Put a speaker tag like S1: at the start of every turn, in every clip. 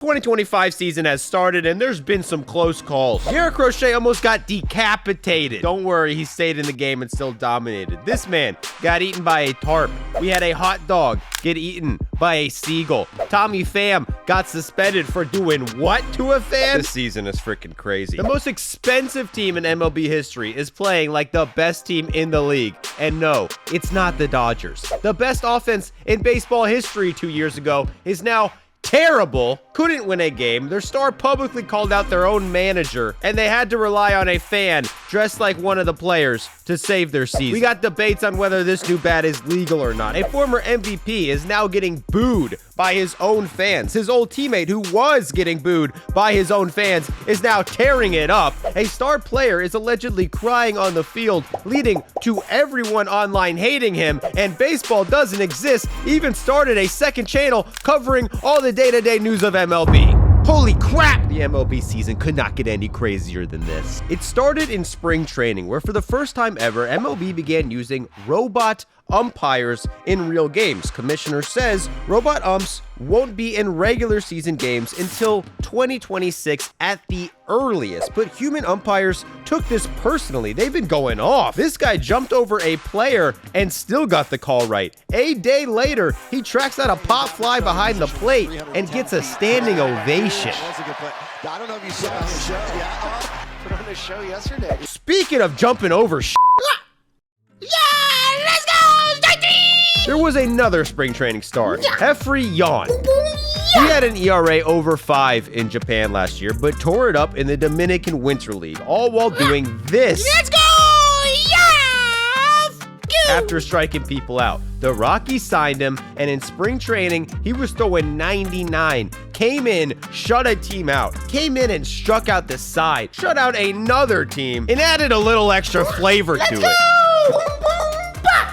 S1: 2025 season has started, and there's been some close calls. Garrett Crochet almost got decapitated. Don't worry, he stayed in the game and still dominated. This man got eaten by a tarp. We had a hot dog get eaten by a seagull. Tommy Pham got suspended for doing what to a fan? This season is freaking crazy. The most expensive team in MLB history is playing like the best team in the league. And no, it's not the Dodgers. The best offense in baseball history 2 years ago is now terrible, couldn't win a game. Their star publicly called out their own manager, and they had to rely on a fan dressed like one of the players to save their season. We got debates on whether this new bat is legal or not. A former MVP is now getting booed by his own fans. His old teammate, who was getting booed by his own fans, is now tearing it up. A star player is allegedly crying on the field, leading to everyone online hating him, and baseball doesn't exist even started a second channel covering all the day-to-day news of MLB. Holy crap! The MLB season could not get any crazier than this. It started in spring training, where for the first time ever, MLB began using robot umpires in real games. Commissioner says robot umps won't be in regular season games until 2026 at the earliest, but human umpires took this personally. They've been going off. This guy jumped over a player and still got the call right. A day later, he tracks out a pop fly behind the plate and gets a standing ovation.
S2: That's a good play. I don't know if you saw on the show. Yeah, put on the show yesterday.
S1: Speaking of jumping over there was another spring training start. Jeffrey Yawn. He had an ERA over 5 in Japan last year, but tore it up in the Dominican Winter League, all while doing this. Let's go! After striking people out. The Rockies signed him, and in spring training, he was throwing 99. Came in, shut a team out. Came in and struck out the side. Shut out another team, and added a little extra flavor to it.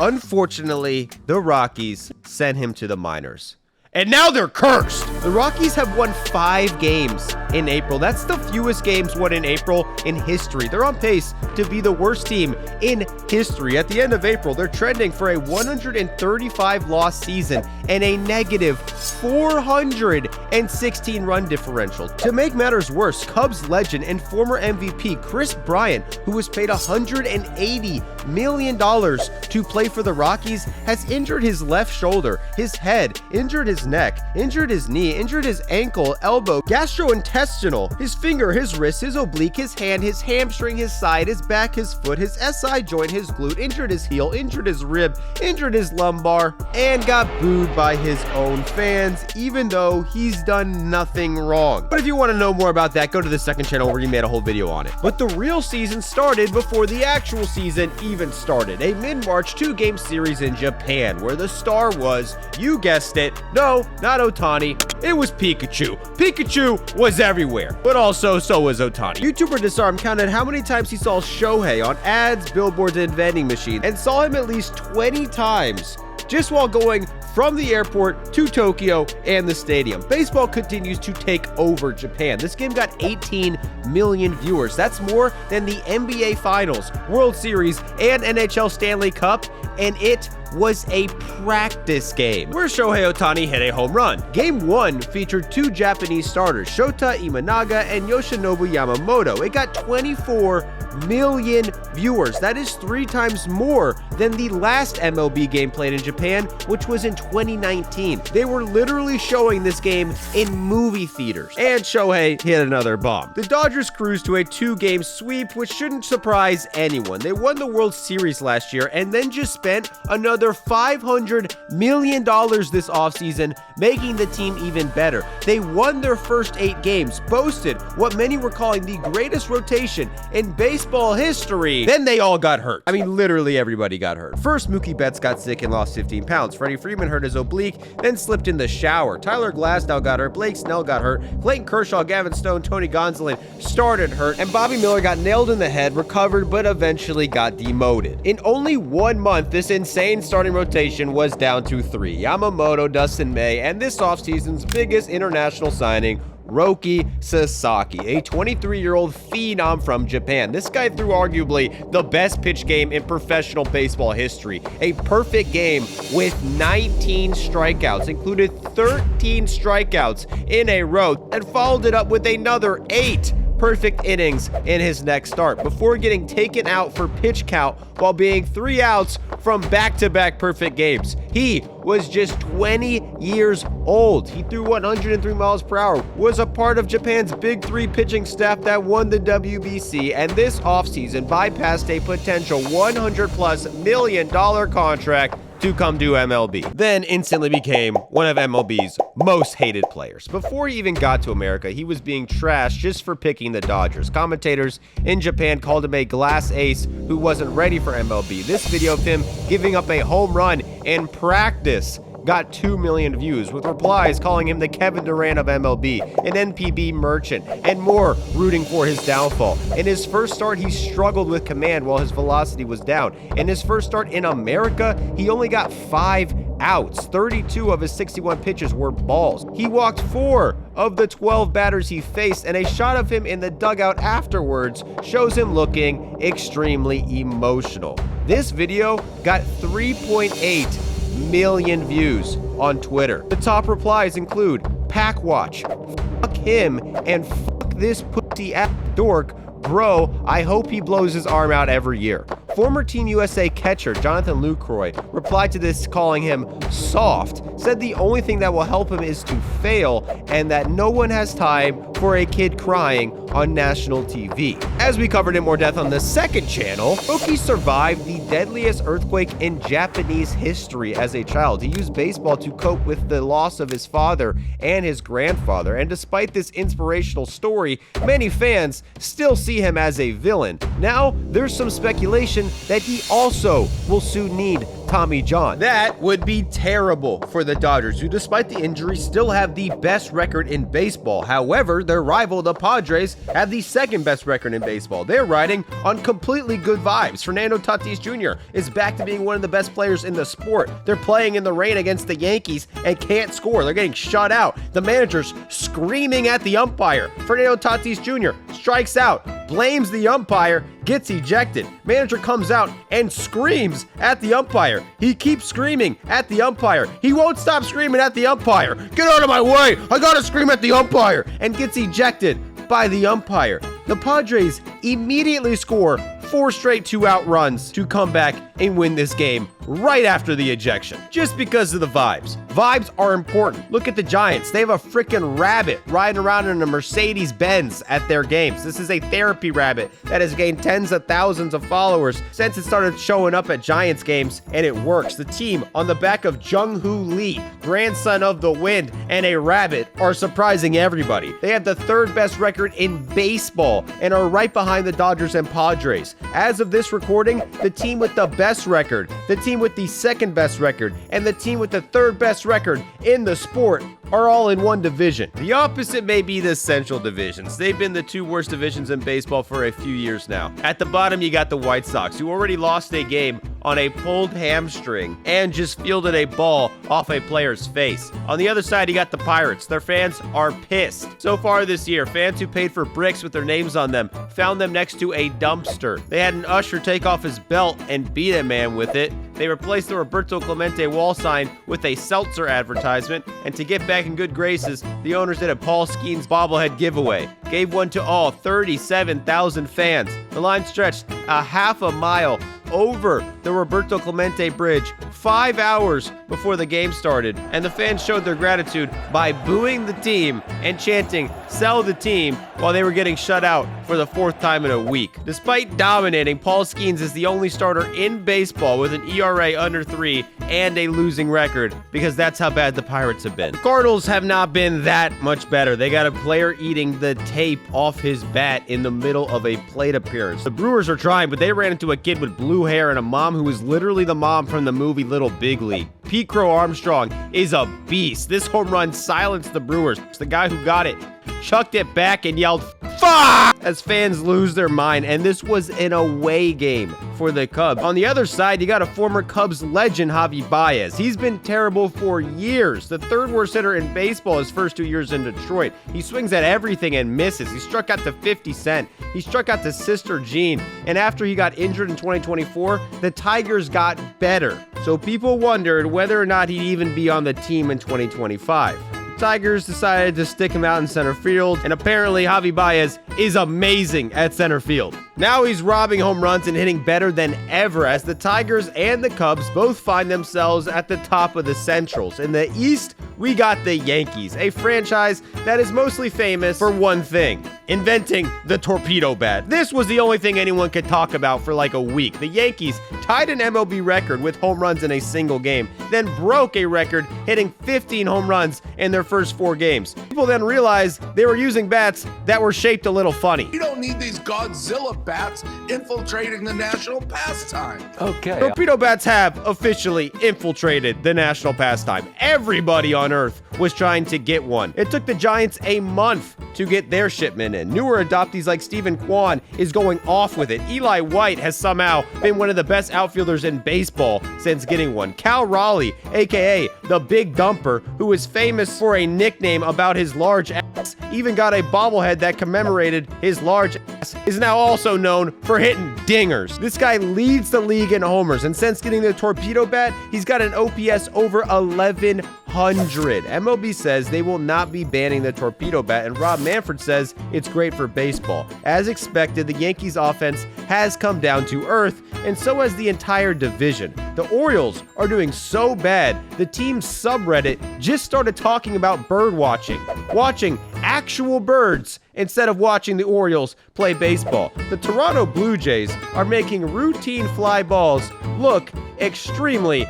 S1: Unfortunately, the Rockies sent him to the minors. And now they're cursed. The Rockies have won 5 games in April. That's the fewest games won in April in history. They're on pace to be the worst team in history. At the end of April, they're trending for a 135-loss season and a negative 416 run differential. To make matters worse, Cubs legend and former MVP Chris Bryant, who was paid $180 million to play for the Rockies, has injured his left shoulder, his head, injured his neck, injured his knee, injured his ankle, elbow, gastrointestinal, his finger, his wrist, his oblique, his hand, his hamstring, his side, his back, his foot, his SI joint, his glute, injured his heel, injured his rib, injured his lumbar, and got booed by his own fans, even though he's done nothing wrong. But if you want to know more about that, go to the second channel where we made a whole video on it. But the real season started before the actual season even started. A mid-March 2-game series in Japan, where the star was, you guessed it, no, not Ohtani, it was Pikachu. Pikachu was everywhere, but also so was Ohtani. YouTuber Disarm counted how many times he saw Shohei on ads, billboards, and vending machines, and saw him at least 20 times just while going from the airport to Tokyo and the stadium. Baseball continues to take over Japan. This game got 18 million viewers. That's more than the NBA Finals, World Series, and NHL Stanley Cup, and it was a practice game where Shohei Ohtani hit a home run. Game 1 featured 2 Japanese starters, Shota Imanaga and Yoshinobu Yamamoto. It got 24 million viewers. That is 3 times more than the last MLB game played in Japan, which was in 2019. They were literally showing this game in movie theaters. And Shohei hit another bomb. The Dodgers cruised to a 2-game sweep, which shouldn't surprise anyone. They won the World Series last year and then just spent another $500 million this offseason, making the team even better. They won their first 8 games, boasted what many were calling the greatest rotation in baseball history. Then they all got hurt. I mean, literally everybody got hurt. First, Mookie Betts got sick and lost 15 pounds. Freddie Freeman hurt his oblique, then slipped in the shower. Tyler Glasnow got hurt. Blake Snell got hurt. Clayton Kershaw, Gavin Stone, Tony Gonsolin started hurt. And Bobby Miller got nailed in the head, recovered, but eventually got demoted. In only 1 month, this insane starting rotation was down to 3. Yamamoto, Dustin May, and this offseason's biggest international signing, Roki Sasaki, a 23-year-old phenom from Japan. This guy threw arguably the best pitch game in professional baseball history. A perfect game with 19 strikeouts, included 13 strikeouts in a row, and followed it up with another 8 perfect innings in his next start before getting taken out for pitch count while being 3 outs from back-to-back perfect games. He was just 20 years old. He threw 103 miles per hour, was a part of Japan's Big Three pitching staff that won the WBC, and this offseason bypassed a potential $100+ million contract to come to MLB. Then instantly became one of MLB's most hated players. Before he even got to America, he was being trashed just for picking the Dodgers. Commentators in Japan called him a glass ace who wasn't ready for MLB. This video of him giving up a home run in practice got 2 million views, with replies calling him the Kevin Durant of MLB, an NPB merchant, and more rooting for his downfall. In his first start, he struggled with command while his velocity was down. In his first start in America, he only got 5 outs. 32 of his 61 pitches were balls. He walked 4 of the 12 batters he faced, and a shot of him in the dugout afterwards shows him looking extremely emotional. This video got 3.8 million views on Twitter. The top replies include, "Pack watch, fuck him, and fuck this pussy ass dork, bro, I hope he blows his arm out every year." Former Team USA catcher Jonathan Lucroy replied to this calling him soft, said the only thing that will help him is to fail, and that no one has time for a kid crying on national TV. As we covered in more depth on the second channel, Roki survived the deadliest earthquake in Japanese history as a child. He used baseball to cope with the loss of his father and his grandfather, and despite this inspirational story, many fans still see him as a villain. Now, there's some speculation that he also will soon need Tommy John. That would be terrible for the Dodgers, who despite the injury still have the best record in baseball. However, their rival, the Padres, have the second best record in baseball. They're riding on completely good vibes. Fernando Tatis Jr. is back to being one of the best players in the sport. They're playing in the rain against the Yankees and can't score. They're getting shut out. The manager's screaming at the umpire. Fernando Tatis Jr. strikes out, blames the umpire, gets ejected. Manager comes out and screams at the umpire. He keeps screaming at the umpire. He won't stop screaming at the umpire. "Get out of my way! I gotta scream at the umpire!" and gets ejected by the umpire. The Padres immediately score 4 straight 2-out runs to come back and win this game right after the ejection, just because of the vibes. Vibes are important. Look at the Giants. They have a freaking rabbit riding around in a Mercedes-Benz at their games. This is a therapy rabbit that has gained tens of thousands of followers since it started showing up at Giants games, and it works. The team on the back of Jung-Hoo Lee, grandson of the Wind, and a rabbit are surprising everybody. They have the 3rd best record in baseball and are right behind the Dodgers and Padres. As of this recording, the team with the best record, the team with the 2nd best record, and the team with the 3rd best record in the sport are all in one division. The opposite may be the Central divisions. They've been the 2 worst divisions in baseball for a few years now. At the bottom, you got the White Sox, who already lost a game on a pulled hamstring and just fielded a ball off a player's face. On the other side, you got the Pirates. Their fans are pissed. So far this year, fans who paid for bricks with their names on them found them next to a dumpster. They had an usher take off his belt and beat a man with it. They replaced the Roberto Clemente wall sign with a seltzer advertisement, and to get back in good graces, the owners did a Paul Skeens bobblehead giveaway. Gave one to all 37,000 fans. The line stretched a half a mile over the Roberto Clemente Bridge 5 hours before the game started, and the fans showed their gratitude by booing the team and chanting, "Sell the team," while they were getting shut out for the 4th time in a week. Despite dominating, Paul Skeens is the only starter in baseball with an ERA under 3 and a losing record, because that's how bad the Pirates have been. The Cardinals have not been that much better. They got a player eating the tape off his bat in the middle of a plate appearance. The Brewers are trying, but they ran into a kid with blue hair and a mom who was literally the mom from the movie Little Big League. Pete Crow Armstrong is a beast. This home run silenced the Brewers. The guy who got it chucked it back and yelled, as fans lose their mind, and this was an away game for the Cubs. On the other side, you got a former Cubs legend, Javi Baez. He's been terrible for years. The third worst hitter in baseball his first 2 years in Detroit. He swings at everything and misses. He struck out to 50 Cent. He struck out to Sister Jean. And after he got injured in 2024, the Tigers got better. So people wondered whether or not he'd even be on the team in 2025. Tigers decided to stick him out in center field, and apparently Javi Baez is amazing at center field. Now he's robbing home runs and hitting better than ever as the Tigers and the Cubs both find themselves at the top of the Centrals. In the East, we got the Yankees, a franchise that is mostly famous for one thing: inventing the torpedo bat. This was the only thing anyone could talk about for like a week. The Yankees tied an MLB record with home runs in a single game, then broke a record hitting 15 home runs in their first 4 games. People then realized they were using bats that were shaped a little funny.
S3: You don't need these Godzilla bats infiltrating the national pastime.
S2: Okay.
S1: Torpedo bats have officially infiltrated the national pastime. Everybody on Earth was trying to get one. It took the Giants a month to get their shipment in. Newer adoptees like Stephen Kwan is going off with it. Eli White has somehow been one of the best outfielders in baseball since getting one. Cal Raleigh, aka the Big Dumper, who is famous for a nickname about his large ass, even got a bobblehead that commemorated his large ass, is now also known for hitting dingers. This guy leads the league in homers, and since getting the torpedo bat, he's got an OPS over 1100. MLB says they will not be banning the torpedo bat, and Rob Manfred says it's great for baseball. As expected, the Yankees offense has come down to earth, and so has the entire division. The Orioles are doing so bad, the team's subreddit just started talking about bird watching actual birds instead of watching the Orioles play baseball. The Toronto Blue Jays are making routine fly balls look extremely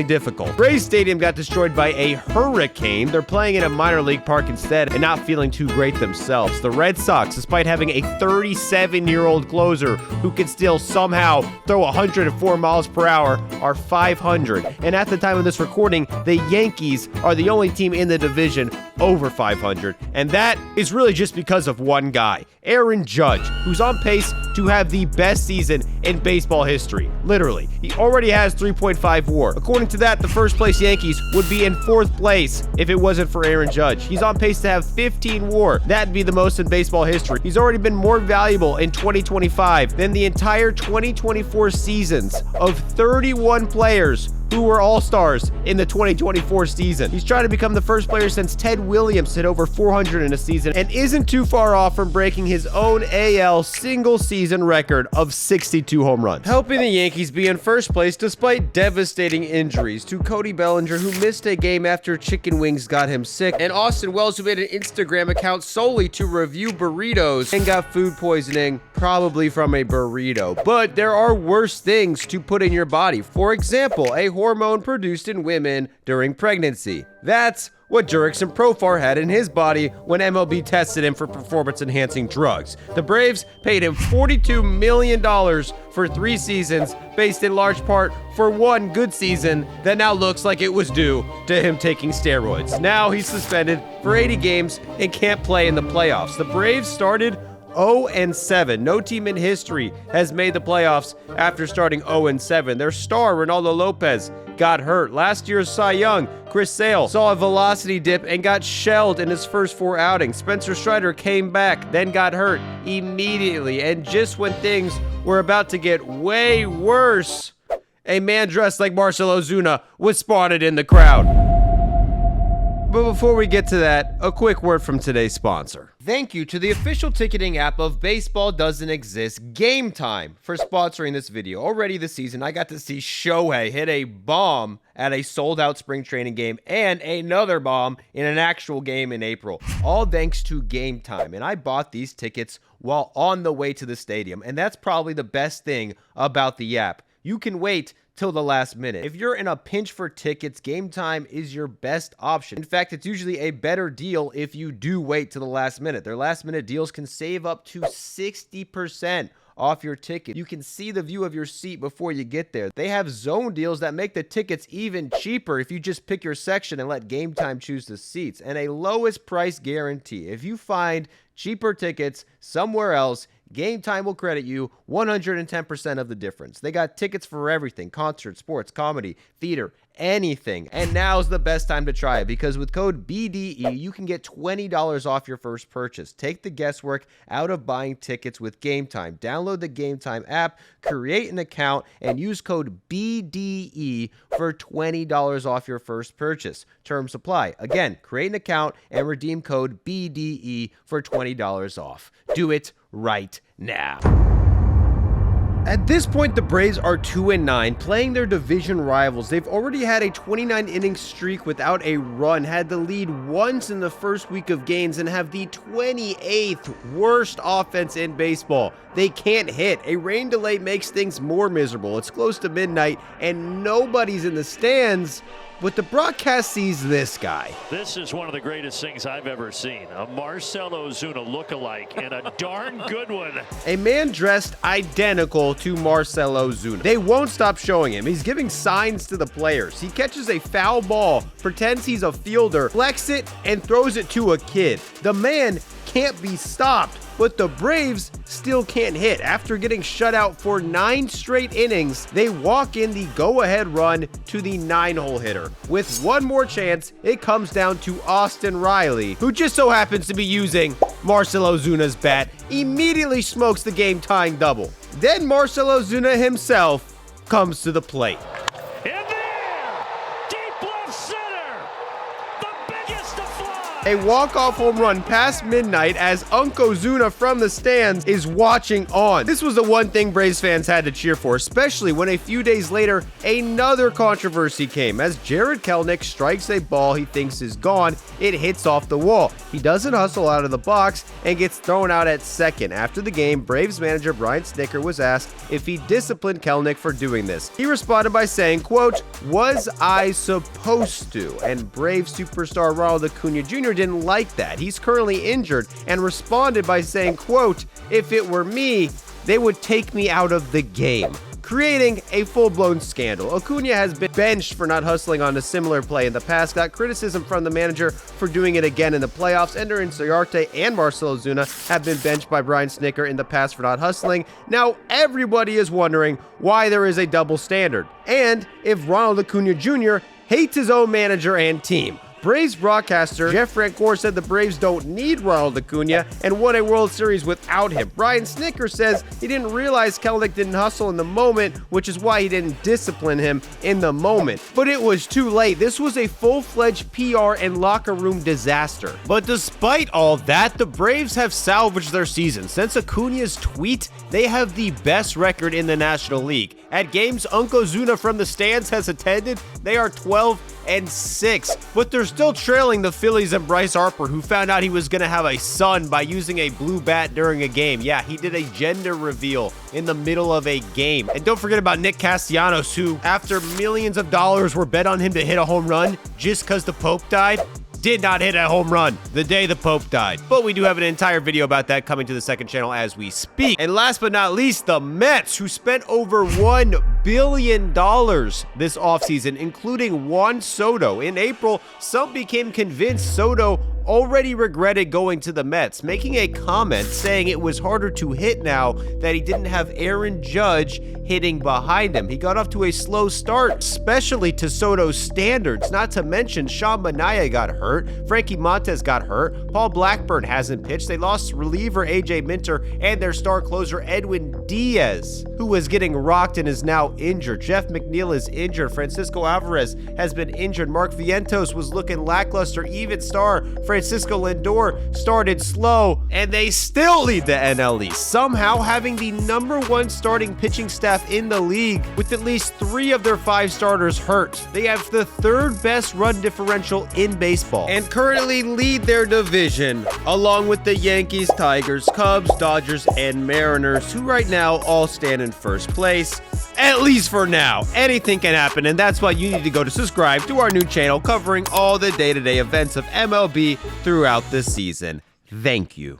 S1: difficult. Braves Stadium got destroyed by a hurricane. They're playing in a minor league park instead and not feeling too great themselves. The Red Sox, despite having a 37-year-old closer who can still somehow throw 104 miles per hour, are 500. And at the time of this recording, the Yankees are the only team in the division over 500. And that is really just because of one guy, Aaron Judge, who's on pace to have the best season in baseball history. Literally. He already has 3.5 WAR. According to that, the first place Yankees would be in 4th place if it wasn't for Aaron Judge. He's on pace to have 15 WAR. That'd be the most in baseball history. He's already been more valuable in 2025 than the entire 2024 seasons of 31 players who were all-stars in the 2024 season. He's trying to become the first player since Ted Williams hit over 400 in a season and isn't too far off from breaking his own AL single-season record of 62 home runs, helping the Yankees be in first place despite devastating injuries to Cody Bellinger, who missed a game after chicken wings got him sick, and Austin Wells, who made an Instagram account solely to review burritos and got food poisoning, probably from a burrito. But there are worse things to put in your body. For example, a hormone produced in women during pregnancy. That's what Jurickson Profar had in his body when MLB tested him for performance-enhancing drugs. The Braves paid him $42 million for 3 seasons, based in large part for one good season that now looks like it was due to him taking steroids. Now he's suspended for 80 games and can't play in the playoffs. The Braves started 0-7. No team in history has made the playoffs after starting 0-7. Their star, Ronaldo Lopez, got hurt. Last year's Cy Young, Chris Sale, saw a velocity dip and got shelled in his first 4 outings. Spencer Strider came back, then got hurt immediately. And just when things were about to get way worse, a man dressed like Marcelo Ozuna was spotted in the crowd. But before we get to that, a quick word from today's sponsor. Thank you to the official ticketing app of Baseball Doesn't Exist, Gametime, for sponsoring this video. Already this season, I got to see Shohei hit a bomb at a sold-out spring training game and another bomb in an actual game in April. All thanks to Gametime. And I bought these tickets while on the way to the stadium. And that's probably the best thing about the app. You can wait till the last minute. If you're in a pinch for tickets, Gametime is your best option. In fact, it's usually a better deal if you do wait till the last minute. Their last minute deals can save up to 60% off your ticket. You can see the view of your seat before you get there. They have zone deals that make the tickets even cheaper if you just pick your section and let Gametime choose the seats. And a lowest price guarantee. If you find cheaper tickets somewhere else. Gametime will credit you 110% of the difference. They got tickets for everything: concerts, sports, comedy, theater, anything. And now's the best time to try it, because with code BDE, you can get $20 off your first purchase. Take the guesswork out of buying tickets with Gametime. Download the Gametime app, create an account, and use code BDE for $20 off your first purchase. Terms apply. Again, create an account and redeem code BDE for $20 off. Do it right now. At this point, the Braves are 2-9, playing their division rivals. They've already had a 29-inning streak without a run, had the lead once in the first week of games, and have the 28th worst offense in baseball. They can't hit. A rain delay makes things more miserable. It's close to midnight, and nobody's in the stands. But the broadcast sees this guy.
S4: This is one of the greatest things I've ever seen. A Marcell Ozuna lookalike, and a darn good one.
S1: A man dressed identical to Marcell Ozuna. They won't stop showing him. He's giving signs to the players. He catches a foul ball, pretends he's a fielder, flex it, and throws it to a kid. The man can't be stopped, but the Braves still can't hit. After getting shut out for 9 straight innings, they walk in the go-ahead run to the 9-hole hitter. With one more chance, it comes down to Austin Riley, who just so happens to be using Marcell Ozuna's bat, immediately smokes the game-tying double. Then Marcell Ozuna himself comes to the plate. A walk-off home run past midnight as Uncle Ozuna from the stands is watching on. This was the one thing Braves fans had to cheer for, especially when a few days later, another controversy came. As Jarred Kelenic strikes a ball he thinks is gone, it hits off the wall. He doesn't hustle out of the box and gets thrown out at second. After the game, Braves manager Brian Snitker was asked if he disciplined Kelenic for doing this. He responded by saying, quote, "Was I supposed to?" And Braves superstar Ronald Acuna Jr. didn't like that. He's currently injured, and responded by saying, quote, "If it were me, they would take me out of the game," creating a full-blown scandal. Acuna has been benched for not hustling on a similar play in the past, got criticism from the manager for doing it again in the playoffs. Ender Inciarte and Marcell Ozuna have been benched by Brian Snitker in the past for not hustling. Now everybody is wondering why there is a double standard, and if Ronald Acuna Jr. hates his own manager and team. Braves broadcaster Jeff Francoeur said the Braves don't need Ronald Acuna and won a World Series without him. Brian Snitker says he didn't realize Kelenic didn't hustle in the moment, which is why he didn't discipline him in the moment. But it was too late. This was a full-fledged PR and locker room disaster. But despite all that, the Braves have salvaged their season. Since Acuna's tweet, they have the best record in the National League. At games Uncle Ozuna from the stands has attended, they are 12-6, but they're still trailing the Phillies and Bryce Harper, who found out he was going to have a son by using a blue bat during a game. Yeah, he did a gender reveal in the middle of a game. And don't forget about Nick Castellanos, who, after millions of dollars were bet on him to hit a home run just because the Pope died, did not hit a home run the day the Pope died. But we do have an entire video about that coming to the second channel as we speak. And last but not least, the Mets, who spent over $1 billion this offseason, including Juan Soto. In April, some became convinced Soto already regretted going to the Mets, making a comment saying it was harder to hit now that he didn't have Aaron Judge hitting behind him. He got off to a slow start, especially to Soto's standards, not to mention Sean Manaea got hurt, Frankie Montes got hurt, Paul Blackburn hasn't pitched, they lost reliever AJ Minter and their star closer Edwin Diaz, who was getting rocked and is now injured. Jeff McNeil is injured, Francisco Alvarez has been injured, Mark Vientos was looking lackluster, even star Francisco Lindor started slow, and they still lead the NL East, somehow having the #1 starting pitching staff in the league with at least 3 of their 5 starters hurt. They have the 3rd best run differential in baseball and currently lead their division along with the Yankees, Tigers, Cubs, Dodgers, and Mariners, who right now all stand in first place. At least for now. Anything can happen, and that's why you need to go to subscribe to our new channel covering all the day-to-day events of MLB throughout the season. Thank you.